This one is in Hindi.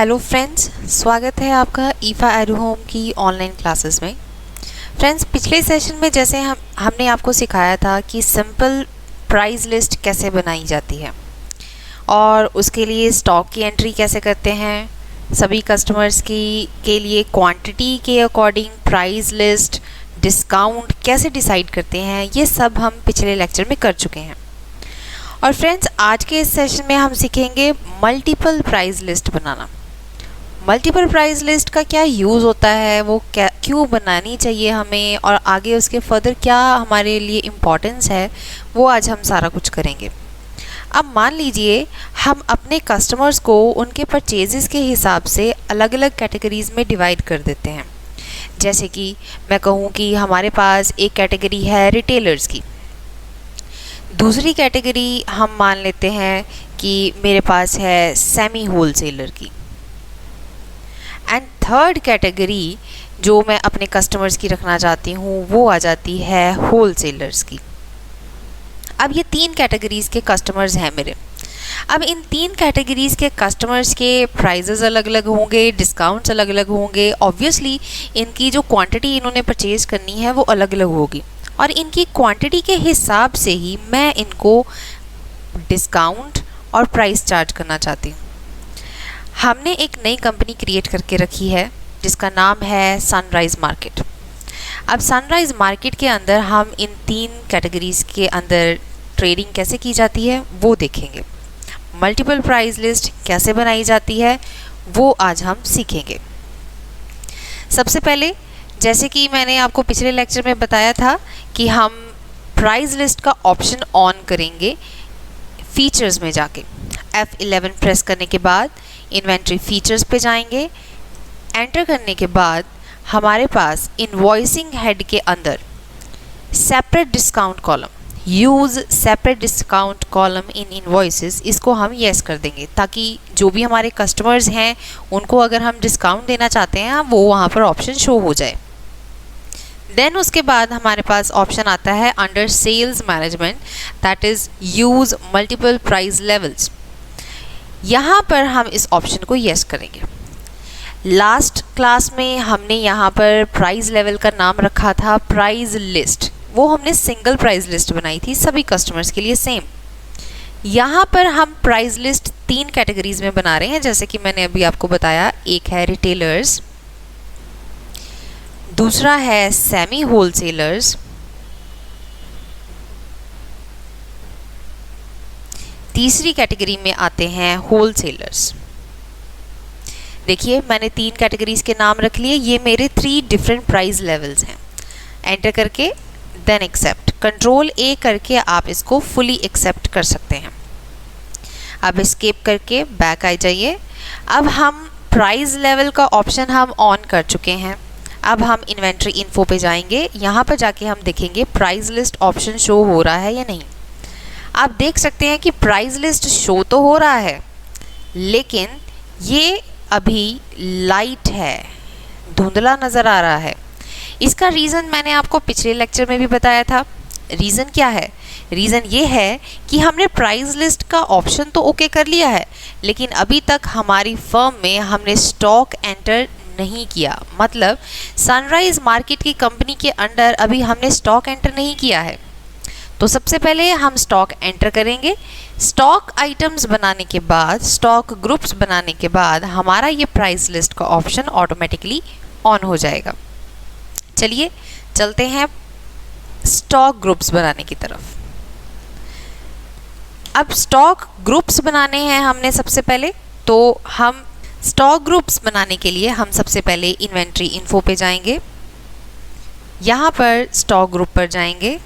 हेलो फ्रेंड्स, स्वागत है आपका ईफा एडू होम की ऑनलाइन क्लासेस में। फ्रेंड्स, पिछले सेशन में जैसे हमने आपको सिखाया था कि सिंपल प्राइस लिस्ट कैसे बनाई जाती है और उसके लिए स्टॉक की एंट्री कैसे करते हैं, सभी कस्टमर्स के लिए क्वांटिटी के अकॉर्डिंग प्राइस लिस्ट डिस्काउंट कैसे डिसाइड करते हैं, ये सब हम पिछले लेक्चर में कर चुके हैं। और फ्रेंड्स, आज के इस सेशन में हम सीखेंगे मल्टीपल प्राइस लिस्ट बनाना। मल्टीपल प्राइस लिस्ट का क्या यूज़ होता है, वो क्यों बनानी चाहिए हमें, और आगे उसके फर्दर क्या हमारे लिए इम्पोर्टेंस है, वो आज हम सारा कुछ करेंगे। अब मान लीजिए हम अपने कस्टमर्स को उनके परचेजेस के हिसाब से अलग अलग कैटेगरीज़ में डिवाइड कर देते हैं। जैसे कि मैं कहूँ कि हमारे पास एक कैटेगरी है रिटेलर्स की, दूसरी कैटेगरी हम मान लेते हैं कि मेरे पास है सेमी होलसेलर की, एंड थर्ड कैटेगरी जो मैं अपने कस्टमर्स की रखना चाहती हूँ वो आ जाती है होलसेलर्स की। अब ये तीन कैटेगरीज़ के कस्टमर्स हैं मेरे। अब इन तीन कैटेगरीज़ के कस्टमर्स के प्राइजेज़ अलग अलग होंगे, डिस्काउंट्स अलग अलग होंगे, ऑब्वियसली इनकी जो क्वांटिटी इन्होंने परचेज़ करनी है वो अलग अलग होगी, और इनकी क्वांटिटी के हिसाब से ही मैं इनको डिस्काउंट और प्राइस चार्ज करना चाहती हूँ। हमने एक नई कंपनी क्रिएट करके रखी है जिसका नाम है सनराइज़ मार्केट। अब सनराइज़ मार्केट के अंदर हम इन तीन कैटेगरीज़ के अंदर ट्रेडिंग कैसे की जाती है वो देखेंगे। मल्टीपल प्राइस लिस्ट कैसे बनाई जाती है वो आज हम सीखेंगे। सबसे पहले, जैसे कि मैंने आपको पिछले लेक्चर में बताया था कि हम प्राइस लिस्ट का ऑप्शन ऑन करेंगे फीचर्स में जाके। F11 प्रेस करने के बाद इन्वेंट्री फीचर्स पे जाएंगे। एंटर करने के बाद हमारे पास इनवॉइसिंग हेड के अंदर separate discount column, use separate discount column in invoices, इसको हम येस कर देंगे ताकि जो भी हमारे कस्टमर्स हैं उनको अगर हम डिस्काउंट देना चाहते हैं वो वहाँ पर ऑप्शन शो हो जाए। देन उसके बाद हमारे पास ऑप्शन आता है under sales management, that is use multiple price levels. यहाँ पर हम इस ऑप्शन को येस करेंगे। लास्ट क्लास में हमने यहाँ पर प्राइस लेवल का नाम रखा था प्राइस लिस्ट, वो हमने सिंगल प्राइस लिस्ट बनाई थी सभी कस्टमर्स के लिए सेम। यहाँ पर हम प्राइस लिस्ट तीन कैटेगरीज में बना रहे हैं, जैसे कि मैंने अभी आपको बताया। एक है रिटेलर्स, दूसरा है सेमी होलसेलर्स, तीसरी कैटेगरी में आते हैं होलसेलर्स। देखिए, मैंने तीन कैटेगरीज के नाम रख लिए। ये मेरे 3 डिफरेंट प्राइस लेवल्स हैं। एंटर करके देन एक्सेप्ट, कंट्रोल A करके आप इसको फुली एक्सेप्ट कर सकते हैं। अब एस्केप करके बैक आ जाइए। अब हम प्राइस लेवल का ऑप्शन हम ऑन कर चुके हैं। अब हम इन्वेंट्री इन्फो पे जाएंगे। यहाँ पर जाके हम देखेंगे प्राइस लिस्ट ऑप्शन शो हो रहा है या नहीं। आप देख सकते हैं कि प्राइस लिस्ट शो तो हो रहा है, लेकिन ये अभी लाइट है, धुंधला नज़र आ रहा है। इसका रीज़न मैंने आपको पिछले लेक्चर में भी बताया था। रीज़न क्या है? रीज़न ये है कि हमने प्राइस लिस्ट का ऑप्शन तो ओके कर लिया है, लेकिन अभी तक हमारी फर्म में हमने स्टॉक एंटर नहीं किया। मतलब सनराइज़ मार्केट की कंपनी के अंडर अभी हमने स्टॉक एंटर नहीं किया है। तो सबसे पहले हम स्टॉक एंटर करेंगे। स्टॉक आइटम्स बनाने के बाद, स्टॉक ग्रुप्स बनाने के बाद हमारा ये प्राइस लिस्ट का ऑप्शन ऑटोमेटिकली ऑन हो जाएगा। चलिए चलते हैं स्टॉक ग्रुप्स बनाने की तरफ। अब स्टॉक ग्रुप्स बनाने हैं हमने सबसे पहले, तो हम स्टॉक ग्रुप्स बनाने के लिए हम सबसे पहले इन्वेंट्री इन्फो पे जाएंगे। यहाँ पर स्टॉक ग्रुप पर जाएंगे।